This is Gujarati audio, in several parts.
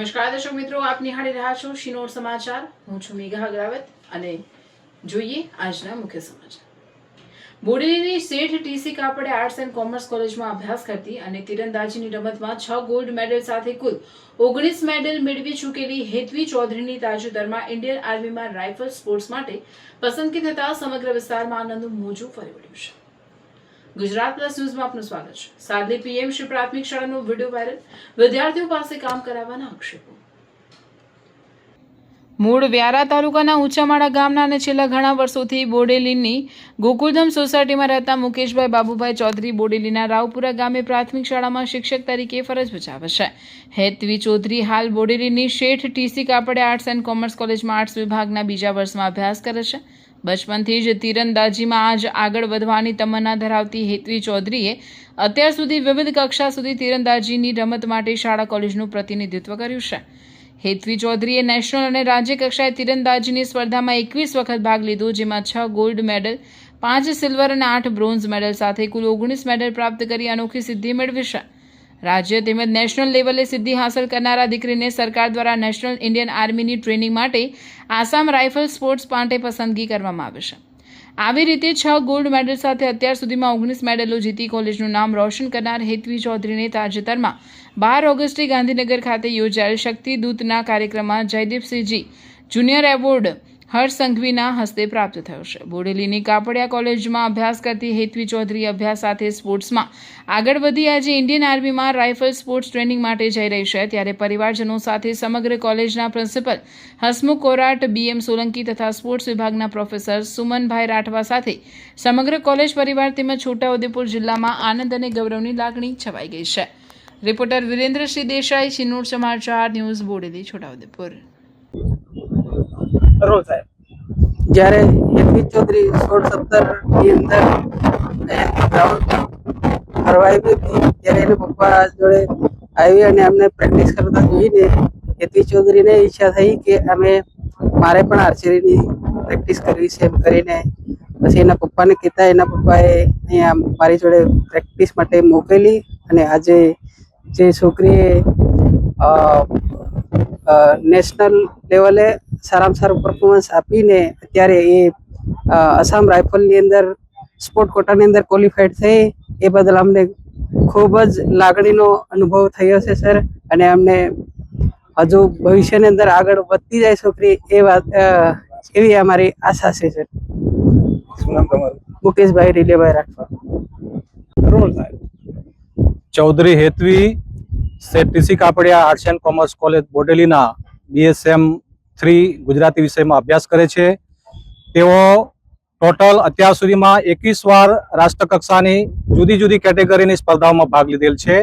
નમસ્કાર દર્શક મિત્રો, આપ નિહાળી રહ્યા છો શિનોર સમાચાર. હું છું મેઘા અગ્રાવત અને જોઈએ આજના મુખ્ય સમાચાર. બોડેલીની શેઠ ટીસી કાપડે આર્ટ્સ એન્ડ કોમર્સ કોલેજમાં અભ્યાસ કરતી અને તીરંદાજીની રમતમાં 6 ગોલ્ડ મેડલ સાથે કુલ 19 મેડલ મેળવી ચૂકેલી હેત્વી ચૌધરીની તાજેતરમાં ઇન્ડિયન આર્મીમાં રાઇફલ સ્પોર્ટ્સ માટે પસંદગી થતા સમગ્ર વિસ્તારમાં આનંદનું મોજું ફરી વળ્યું છે. ગુજરાત પ્લસ ન્યૂઝમાં આપનું સ્વાગત છે. સાદલી પીએમસી પ્રાથમિક શાળાનો વિડીયો વાયરલ, વિદ્યાર્થીઓ પાસે કામ કરાવવાના આક્ષેપો. મૂળ વ્યારા તાલુકાના ઊંચામાળા ગામના અને છેલ્લા ઘણા વર્ષોથી બોડેલીની ગોકુલધામ સોસાયટીમાં રહેતા મુકેશભાઈ બાબુભાઈ ચૌધરી બોડેલીના રાવપુરા ગામે પ્રાથમિક શાળામાં શિક્ષક તરીકે ફરજ બજાવે છે. હેત્વી ચૌધરી હાલ બોડેલીની શેઠ ટીસી કાપડે આર્ટ્સ એન્ડ કોમર્સ કોલેજમાં આર્ટ્સ વિભાગના બીજા વર્ષમાં અભ્યાસ કરે છે. બચપનથી જ તીરંદાજીમાં આજ આગળ વધવાની તમન્ના ધરાવતી હેત્વી ચૌધરીએ અત્યાર સુધી વિવિધ કક્ષા સુધી તીરંદાજીની રમત માટે શાળા કોલેજનું પ્રતિનિધિત્વ કર્યું છે. હેત્વી ચૌધરીએ નેશનલ અને રાજ્ય કક્ષાએ તીરંદાજીની સ્પર્ધામાં 21 વખત ભાગ લીધો, જેમાં 6 ગોલ્ડ મેડલ, 5 સિલ્વર અને 8 બ્રોન્ઝ મેડલ સાથે કુલ 19 મેડલ પ્રાપ્ત કરી અનોખી સિદ્ધિ મેળવી છે. રાજ્ય તેમજ નેશનલ લેવલે સિદ્ધિ હાંસલ કરનારા દીકરીને સરકાર દ્વારા નેશનલ ઇન્ડિયન આર્મીની ટ્રેનિંગ માટે આસામ રાઇફલ સ્પોર્ટ્સ માટે પસંદગી કરવામાં આવી છે. આવી રીતે 6 ગોલ્ડ મેડલ સાથે અત્યાર સુધીમાં 19 મેડલો જીતી કોલેજનું નામ રોશન કરનાર હેત્વી ચૌધરીને તાજેતરમાં 12 ઓગસ્ટે ગાંધીનગર ખાતે યોજાયેલ શક્તિ દૂતના કાર્યક્રમમાં જયદીપસિંહજી જુનિયર એવોર્ડ હર્ષ સંઘવીના હસ્તે પ્રાપ્ત થયો છે. બોડેલીની કાપડિયા કોલેજમાં અભ્યાસ કરતી હેત્વી ચૌધરી અભ્યાસ સાથે સ્પોર્ટ્સમાં આગળ વધી આજે ઇન્ડિયન આર્મીમાં રાઇફલ સ્પોર્ટ્સ ટ્રેનિંગ માટે જઈ રહી છે. ત્યારે પરિવારજનો સાથે સમગ્ર કોલેજના પ્રિન્સિપલ હસમુખ કોરાટ, બીએમ સોલંકી તથા સ્પોર્ટ્સ વિભાગના પ્રોફેસર સુમનભાઈ રાઠવા સાથે સમગ્ર કોલેજ પરિવાર તેમજ છોટાઉદેપુર જિલ્લામાં આનંદ અને ગૌરવની લાગણી છવાઈ ગઈ છે. રિપોર્ટર વિરેન્દ્રસિંહ દેસાઈ, શિનોર સમાચાર ન્યૂઝ, બોડેલી, છોટાઉદેપુર. જ્યારે હેત્વી ચૌધરી 16-17 ની અંદર ફરવા આવી હતી ત્યારે એના પપ્પા જોડે આવી અને અમને પ્રેક્ટિસ કરતા જોઈને હેત્વી ચૌધરીને ઈચ્છા થઈ કે મારે પણ આર્ચરીની પ્રેક્ટિસ કરવી છે એમ કરીને પછી એના પપ્પાને કહેતા એના પપ્પાએ અહીંયા મારી જોડે પ્રેક્ટિસ માટે મોકલી અને આજે જે છોકરીએ નેશનલ લેવલે સારામાં સારું પરફોર્મન્સ આપીને અત્યારે એ આસામ રાઇફલની અંદર સ્પોર્ટ કોટાની અંદર ક્વોલિફાઈડ થઈ એ બદલ અમને ખૂબ જ લાગણીનો અનુભવ થયો છે સર. અને અમને હજુ ભવિષ્યની અંદર આગળ વધતી જાય છોકરી એવી અમારી આશા છે sir. Mukeshbhai Rilebhai Rathwa. Chaudhari Hetvi Sheth TC Kapadia arts and commerce college બોડેલીના BSM 3 ગુજરાતી વિષયમાં અભ્યાસ કરે છે. તેઓ ટોટલ અત્યાર સુધીમાં 21 વાર રાષ્ટ્રકક્ષાની જુદી જુદી કેટેગરીની સ્પર્ધાઓમાં ભાગ લીધેલ છે.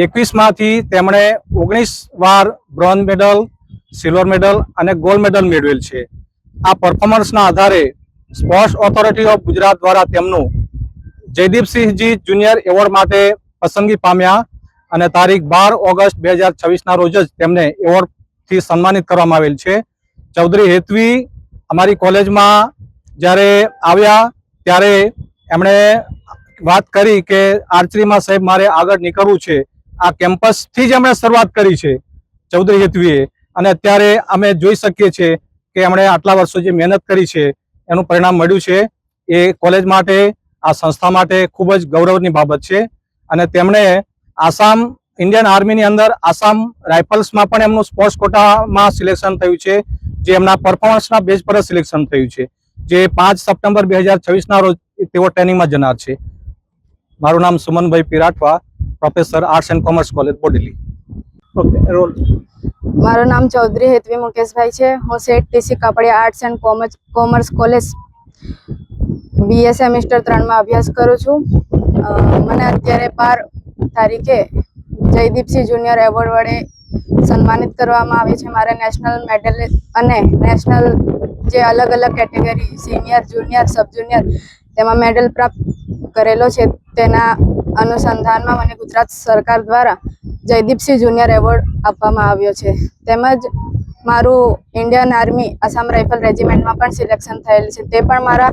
21માંથી તેમણે 19 વાર બ્રોન્ઝ મેડલ, સિલ્વર મેડલ અને ગોલ્ડ મેડલ મેળવેલ છે. આ પરફોર્મન્સના આધારે સ્પોર્ટ્સ ઓથોરિટી ઓફ ગુજરાત દ્વારા તેમનું જયદીપસિંહજી જુનિયર એવોર્ડ માટે પસંદગી પામ્યા અને તારીખ 12 ઓગસ્ટ 2026ના રોજ જ તેમને એવોર્ડથી સન્માનિત કરવામાં આવેલ છે. ચૌધરી હેત્વી અમારી કોલેજમાં જ્યારે આવ્યા ત્યારે એમણે વાત કરી કે આર્ચરીમાં સાહેબ મારે આગળ નીકળવું છે. આ કેમ્પસથી જ એમણે શરૂઆત કરી છે ચૌધરી હેત્વીએ અને અત્યારે અમે જોઈ શકીએ છીએ કે એમણે આટલા વર્ષો જે મહેનત કરી છે એનું પરિણામ મળ્યું છે. એ કોલેજ માટે, આ સંસ્થા માટે ખૂબ જ ગૌરવની બાબત છે. અને તેમણે આસામ ઇન્ડિયન આર્મીની અંદર આસામ રાઇફલ્સમાં પણ એમનું સ્પોર્ટ્સ કોટામાં સિલેક્શન થયું છે, જે એમના પરફોર્મન્સના બેઝ પર સિલેક્શન થયું છે, જે 5 સપ્ટેમ્બર 2026ના રોજ તેઓ ટ્રેનિંગમાં જનાર છે. મારું નામ Sumanbhai P Rathwa, professor arts and commerce college Bodeli. મારું નામ ચૌધરી હેત્વી મુકેશભાઈ છે. હું Sheth TC Kapadia arts and commerce college BA semester 3માં અભ્યાસ કરું છું. મને અત્યારે 12 તારીખે જયદીપસિંહ જુનિયર એવોર્ડ વડે સન્માનિત કરવામાં આવે છે. મારે નેશનલ મેડલ અને નેશનલ જે અલગ અલગ category senior, junior, sub junior તેમાં મેડલ પ્રાપ્ત કરેલો છે. તેના અનુસંધાનમાં મને ગુજરાત સરકાર દ્વારા જયદીપસિંહ જુનિયર એવોર્ડ આપવામાં આવ્યો છે. તેમજ મારું ઇન્ડિયન આર્મી આસામ રાઇફલ રેજિમેન્ટમાં પણ સિલેક્શન થયેલ છે. તે પણ મારા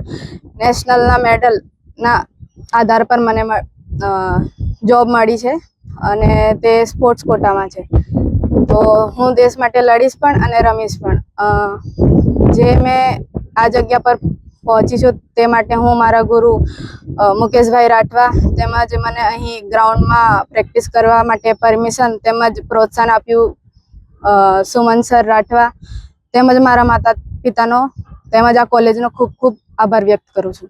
નેશનલના મેડલના આધાર પર મને જોબ મળી છે અને તે સ્પોર્ટ્સ કોટામાં છે. તો હું દેશ માટે લડીશ પણ અને રમીશ પણ. જે મેં આ જગ્યા પર પહોંચી છું તે માટે હું મારા ગુરુ મુકેશભાઈ રાઠવા તેમજ મને અહીં ગ્રાઉન્ડમાં પ્રેક્ટિસ કરવા માટે પરમિશન તેમજ પ્રોત્સાહન આપ્યું સુમન સર રાઠવા તેમજ મારા માતા પિતાનો તેમજ આ કોલેજનો ખૂબ ખૂબ આભાર વ્યક્ત કરું છું.